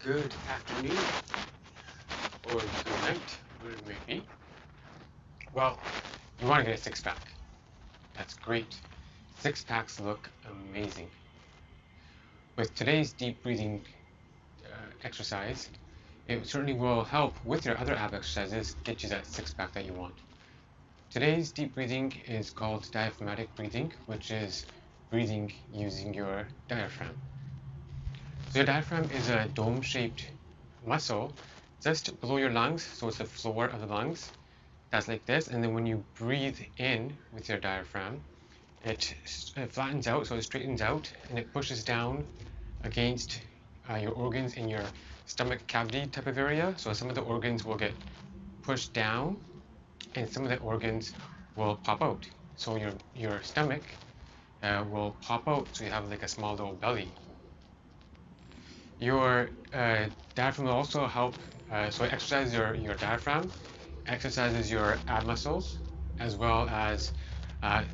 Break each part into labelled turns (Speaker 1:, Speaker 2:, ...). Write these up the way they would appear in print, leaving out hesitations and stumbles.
Speaker 1: good afternoon, or good night, whatever it may be. Well, you want to get a six pack. That's great. Six packs look amazing. With today's deep breathing exercise, it certainly will help with your other ab exercises get you that six pack that you want. Today's deep breathing is called diaphragmatic breathing, which is breathing using your diaphragm. So your diaphragm is a dome-shaped muscle just below your lungs, so it's the floor of the lungs. That's like this, and then when you breathe in with your diaphragm, it flattens out, so it straightens out, and it pushes down against your organs in your stomach cavity type of area. So some of the organs will get pushed down, and some of the organs will pop out. So your stomach will pop out, so you have like a small little belly. Your diaphragm will also help, so it exercises your diaphragm, exercises your ab muscles, as well as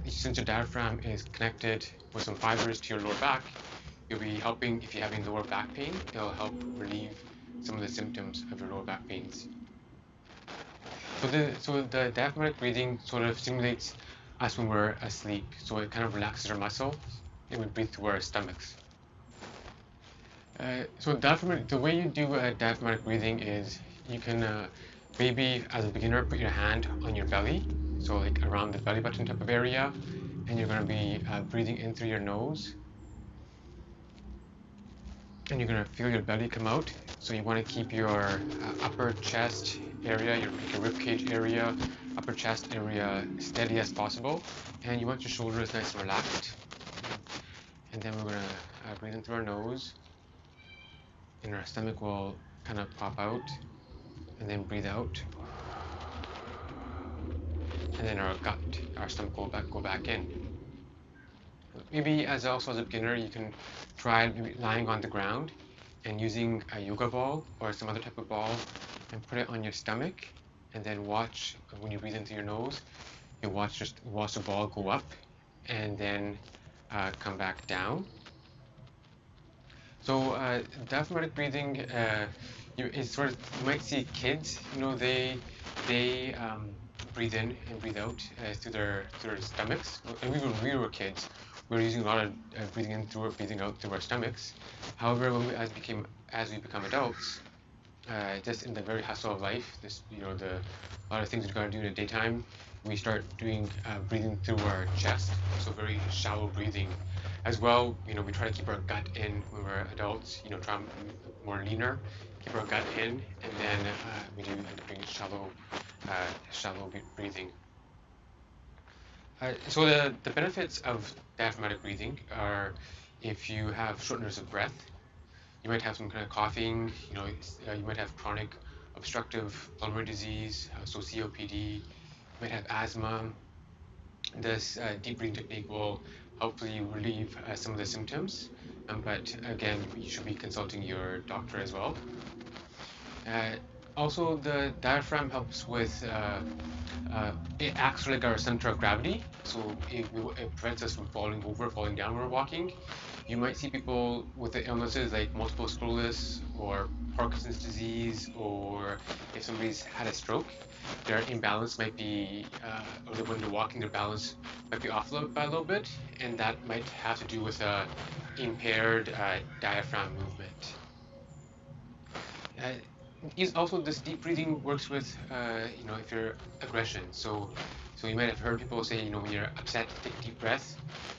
Speaker 1: since your diaphragm is connected with some fibers to your lower back, you'll be helping, if you're having lower back pain, it'll help relieve some of the symptoms of your lower back pains. So the diaphragmatic breathing sort of stimulates us when we're asleep, so it kind of relaxes our muscles, and we breathe through our stomachs. So the way you do diaphragmatic breathing is you can maybe as a beginner put your hand on your belly, so like around the belly button type of area, and you're going to be breathing in through your nose, and you're going to feel your belly come out. So you want to keep your upper chest area, your rib cage area, upper chest area steady as possible, and you want your shoulders nice and relaxed. And then we're going to breathe in through our nose, and our stomach will kind of pop out, and then breathe out, and then our stomach will go back in. Maybe also as a beginner, you can try maybe lying on the ground and using a yoga ball or some other type of ball and put it on your stomach, and then watch when you breathe into your nose, you watch the ball go up and then come back down. So diaphragmatic breathing, you might see kids, they breathe in and breathe out through their stomachs. And when we were kids, we were using a lot of breathing in through or breathing out through our stomachs. However, as we become adults, just in the very hustle of life, a lot of things we gotta do in the daytime, we start doing breathing through our chest, so very shallow breathing. As well, we try to keep our gut in when we're adults, try more leaner, keep our gut in, and then we do end up doing shallow breathing. So the benefits of diaphragmatic breathing are if you have shortness of breath, you might have some kind of coughing, you might have chronic obstructive pulmonary disease, so COPD, you might have asthma. This deep breathing technique will hopefully relieve some of the symptoms, but again, you should be consulting your doctor as well. Also, the diaphragm helps with, it acts like our center of gravity, so it prevents us from falling down when we're walking. You might see people with the illnesses like multiple sclerosis or Parkinson's disease, or if somebody's had a stroke, their imbalance might be, or when they're walking, their balance might be off by a little bit, and that might have to do with impaired diaphragm movement. Also, this deep breathing works with, if you're aggression. So you might have heard people say, when you're upset, take a deep breath.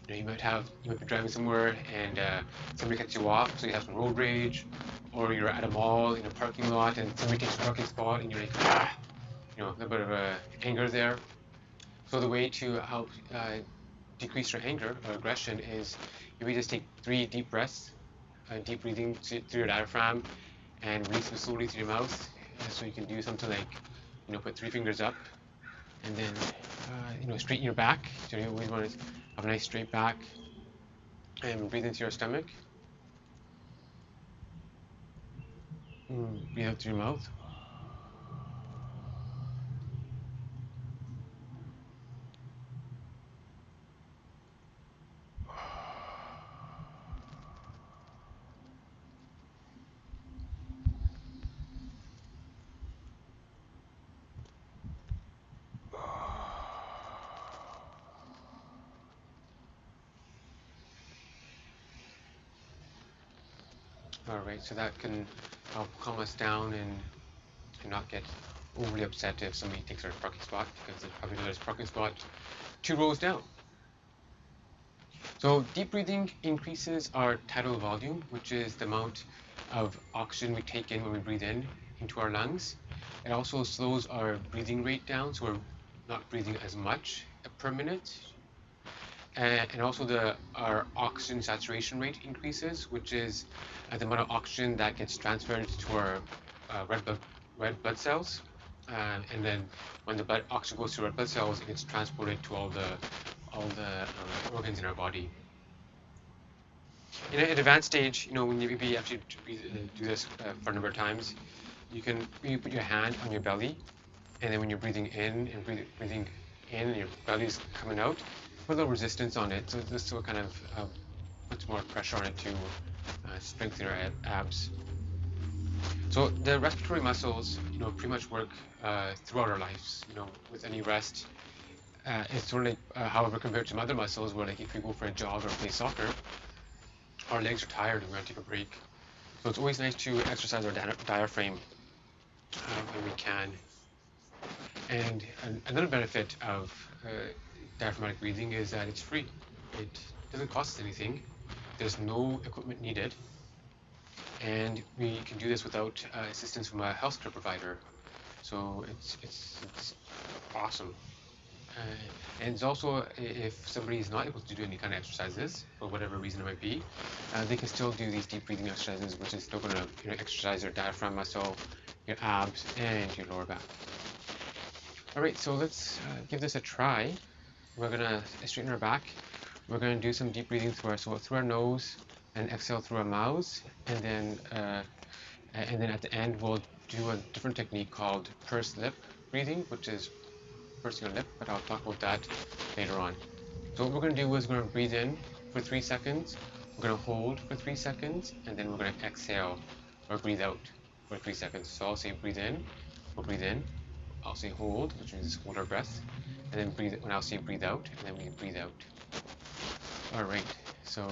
Speaker 1: You might be driving somewhere and somebody cuts you off, so you have some road rage, or you're at a mall in a parking lot and somebody takes your parking spot and you're like, a little bit of anger there. So the way to help decrease your anger or aggression is you just take 3 deep breaths, deep breathing through your diaphragm, and release them slowly through your mouth. So you can do something like, put 3 fingers up, and then, straighten your back. So you always want to have a nice straight back, and breathe into your stomach. Breathe out through your mouth. Alright, so that can help calm us down and not get overly upset if somebody takes our parking spot, because they probably know there's a parking spot 2 rows down. So deep breathing increases our tidal volume, which is the amount of oxygen we take in when we breathe in into our lungs. It also slows our breathing rate down, so we're not breathing as much per minute. And also our oxygen saturation rate increases, which is the amount of oxygen that gets transferred to our red blood cells. And then when the oxygen goes to red blood cells, it gets transported to all the organs in our body. In an advanced stage, when you maybe after you do this for a number of times, you put your hand on your belly, and then when you're breathing in and breathing in, and your belly's coming out, put a little resistance on it, so this will kind of puts more pressure on it to strengthen your abs. So the respiratory muscles, pretty much work throughout our lives. With any rest, it's sort of like, however, compared to some other muscles, where like if we go for a jog or play soccer, our legs are tired and we want to take a break. So it's always nice to exercise our diaphragm when we can. And another benefit of diaphragmatic breathing is that it's free. It doesn't cost us anything. There's no equipment needed, and we can do this without assistance from a healthcare provider. So it's awesome. And it's also, if somebody is not able to do any kind of exercises for whatever reason it might be, they can still do these deep breathing exercises, which is still going to exercise your diaphragm muscle, your abs, and your lower back. All right, so let's give this a try. We're going to straighten our back. We're going to do some deep breathing through our nose and exhale through our mouths, and then at the end we'll do a different technique called pursed lip breathing, which is pursing your lip, but I'll talk about that later on. So what we're going to do is we're going to breathe in for 3 seconds, we're going to hold for 3 seconds, and then we're going to exhale or breathe out for 3 seconds. So I'll say breathe in, we'll breathe in. I'll say hold, which means hold our breath, and then breathe when I'll say breathe out, and then we breathe out. All right, so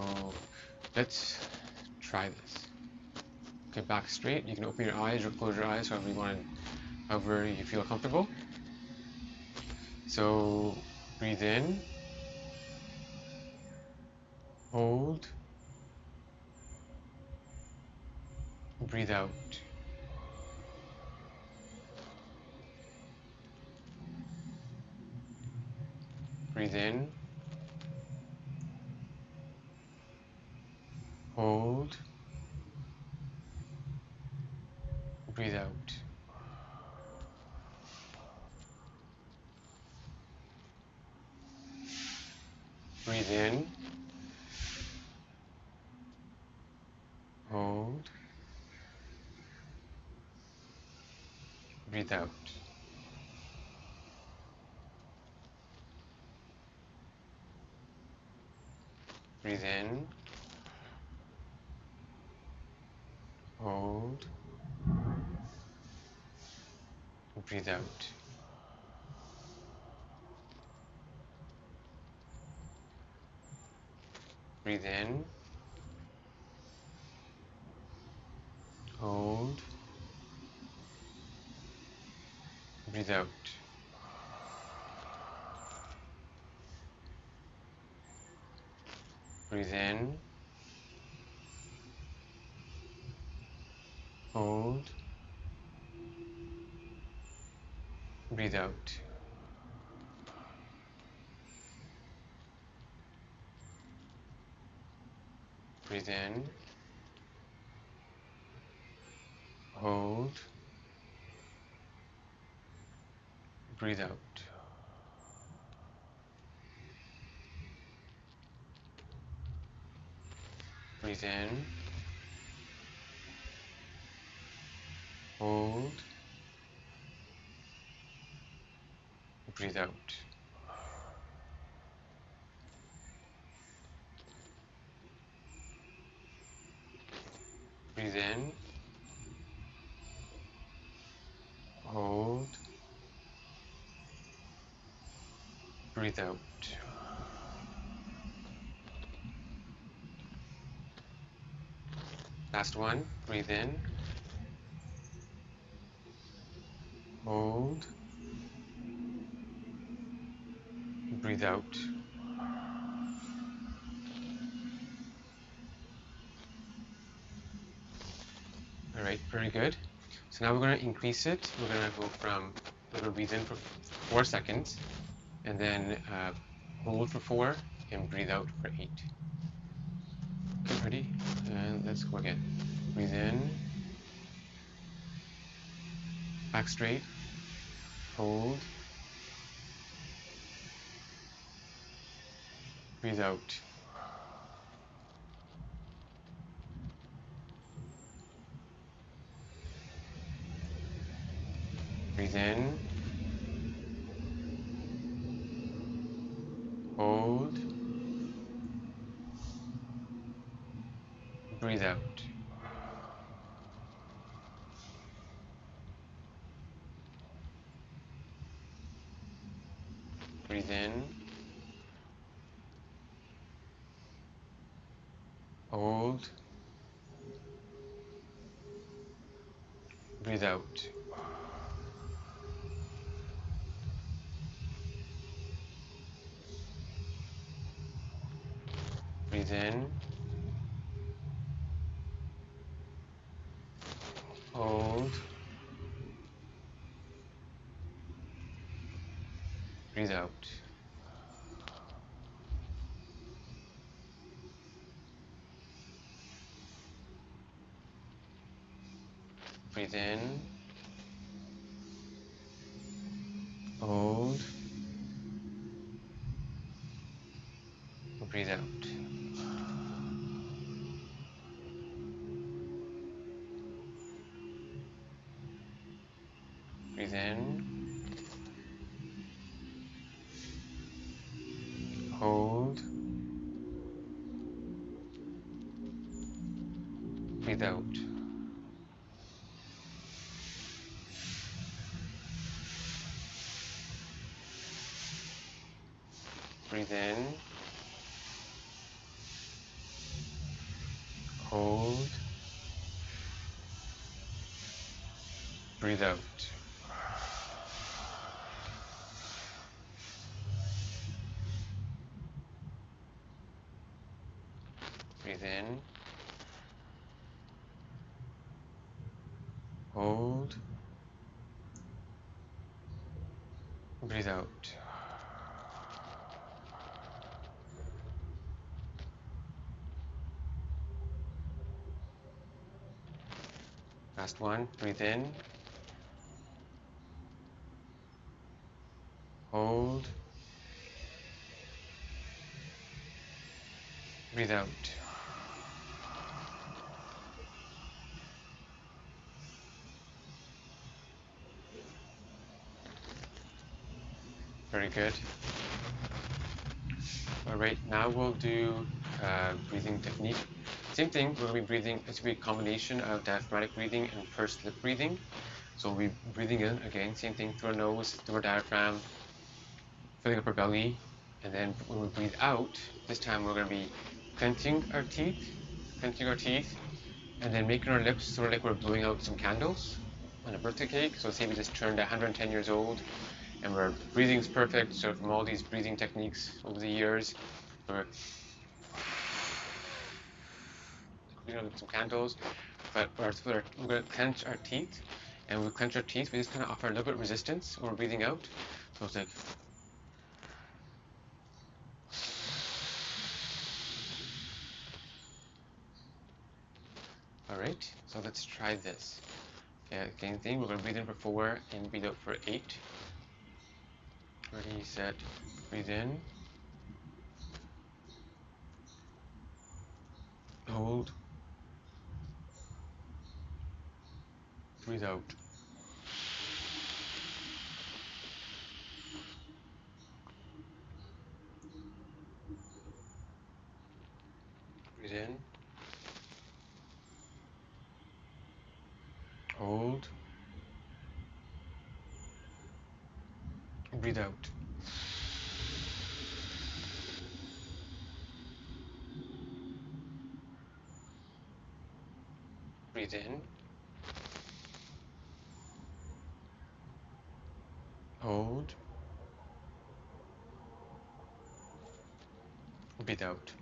Speaker 1: let's try this. Okay, back straight. You can open your eyes or close your eyes, however you feel comfortable. So breathe in, hold, breathe out. Breathe in, hold, breathe out. Breathe in, hold, breathe out. Breathe in, hold, breathe out. Breathe in, hold, breathe out. Breathe in, hold, breathe out. Breathe in, hold, breathe out. Breathe in, hold, breathe out. Breathe in, hold, breathe out. Last one. Breathe in. Hold. Breathe out. All right, very good. So now we're going to increase it. We're going to go from, we're going to breathe in for 4 seconds, and then hold for 4, and breathe out for 8. Okay, ready? And let's go again. Breathe in, back straight, hold, breathe out. Breathe in, hold, breathe out. Breathe in, hold, breathe out. Breathe in, hold, breathe out. Breathe in, hold, breathe out. Breathe in, hold, breathe out. Breathe in, hold, breathe out. Breathe in, hold, breathe out. Last one. Breathe in, hold, breathe out. Very good. All right, now we'll do breathing technique. Same thing, we're going to be breathing, it's going to be a combination of diaphragmatic breathing and pursed lip breathing. So we'll be breathing in, again, same thing, through our nose, through our diaphragm, filling up our belly. And then when we breathe out, this time we're going to be clenching our teeth, and then making our lips sort of like we're blowing out some candles on a birthday cake. So say we just turned 110 years old, and our breathing is perfect. So from all these breathing techniques over the years, we're blowing out some candles, but we're going to clench our teeth, and when we clench our teeth, we just kind of offer a little bit of resistance when we're breathing out. So it's like, all right, so let's try this. Okay, same thing, we're going to breathe in for 4 and breathe out for 8. Ready, set, breathe in, hold, breathe out. Breathe in, hold, breathe out. Breathe in. Hold. Breathe out.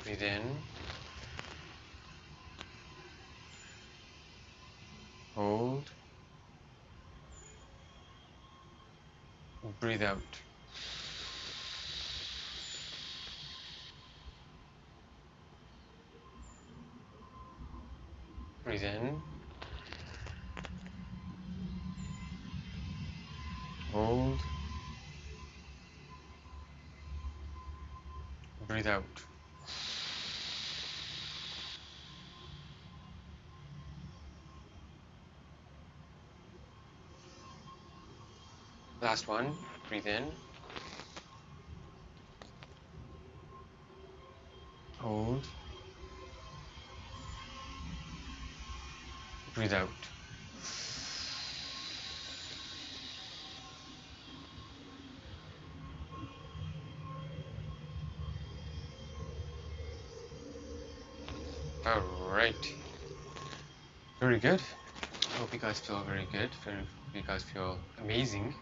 Speaker 1: Breathe in. Hold. Breathe out. Breathe in. Hold. Breathe out. Last one. Breathe in. Hold. Breathe out. Alright. Very good. I hope you guys feel very good. You guys feel amazing.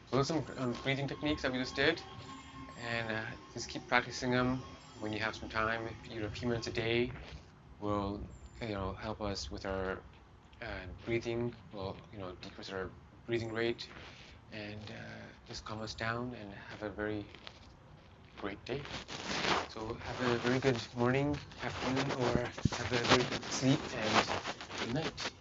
Speaker 1: So those are some breathing techniques that we just did. And just keep practicing them when you have some time. A few minutes a day will help us with our breathing. Will decrease our breathing rate and just calm us down and have a very great day. So have a very good morning, afternoon, or have a very good sleep and good night.